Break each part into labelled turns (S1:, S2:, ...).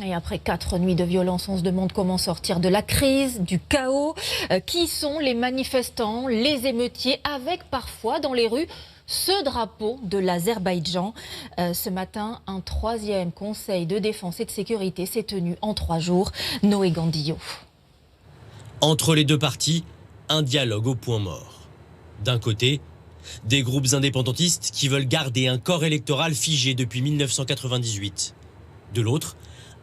S1: Et après 4 nuits de violence, on se demande comment sortir de la crise, du chaos. Qui sont les manifestants, les émeutiers, avec parfois dans les rues ce drapeau de l'Azerbaïdjan. Ce matin, un 3e conseil de défense et de sécurité s'est tenu en 3 jours. Noé Gandillo.
S2: Entre les deux parties, un dialogue au point mort. D'un côté, des groupes indépendantistes qui veulent garder un corps électoral figé depuis 1998. De l'autre,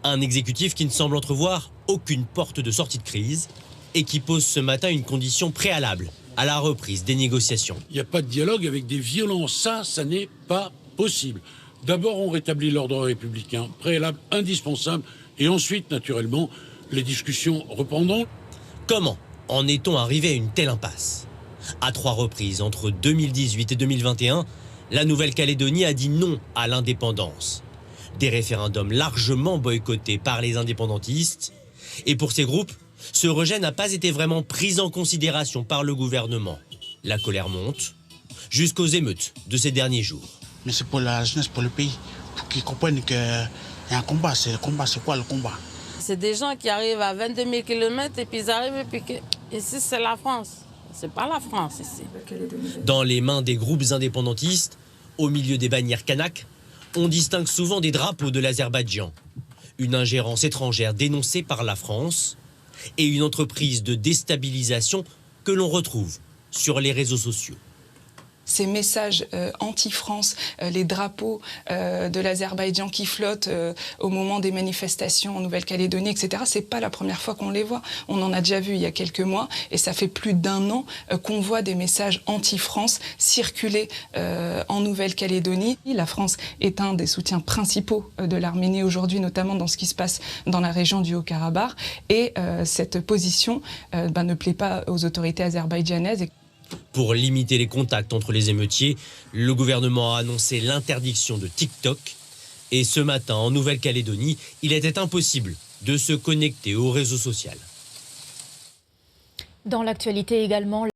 S2: un exécutif qui ne semble entrevoir aucune porte de sortie de crise et qui pose ce matin une condition préalable à la reprise des négociations.
S3: Il n'y a pas de dialogue avec des violences, ça n'est pas possible. D'abord, on rétablit l'ordre républicain, préalable indispensable, et ensuite, naturellement, les discussions reprendront.
S2: Comment en est-on arrivé à une telle impasse? À 3 reprises, entre 2018 et 2021, la Nouvelle-Calédonie a dit non à l'indépendance. Des référendums largement boycottés par les indépendantistes. Et pour ces groupes, ce rejet n'a pas été vraiment pris en considération par le gouvernement. La colère monte jusqu'aux émeutes de ces derniers jours.
S4: Mais c'est pour la jeunesse, pour le pays, pour qu'ils comprennent qu'il y a un combat. C'est le combat, c'est quoi le combat?
S5: C'est des gens qui arrivent à 22 000 km et puis ils arrivent et puis ici c'est la France. C'est pas la France ici.
S2: Dans les mains des groupes indépendantistes, au milieu des bannières kanak, on distingue souvent des drapeaux de l'Azerbaïdjan. Une ingérence étrangère dénoncée par la France et une entreprise de déstabilisation que l'on retrouve sur les réseaux sociaux.
S6: Ces messages anti-France, les drapeaux de l'Azerbaïdjan qui flottent au moment des manifestations en Nouvelle-Calédonie, etc., c'est pas la première fois qu'on les voit. On en a déjà vu il y a quelques mois et ça fait plus d'1 an qu'on voit des messages anti-France circuler en Nouvelle-Calédonie. La France est un des soutiens principaux de l'Arménie aujourd'hui, notamment dans ce qui se passe dans la région du Haut-Karabakh. Et cette position ne plaît pas aux autorités azerbaïdjanaises.
S2: Pour limiter les contacts entre les émeutiers, le gouvernement a annoncé l'interdiction de TikTok. Et ce matin, en Nouvelle-Calédonie, il était impossible de se connecter au réseau social.
S1: Dans l'actualité également,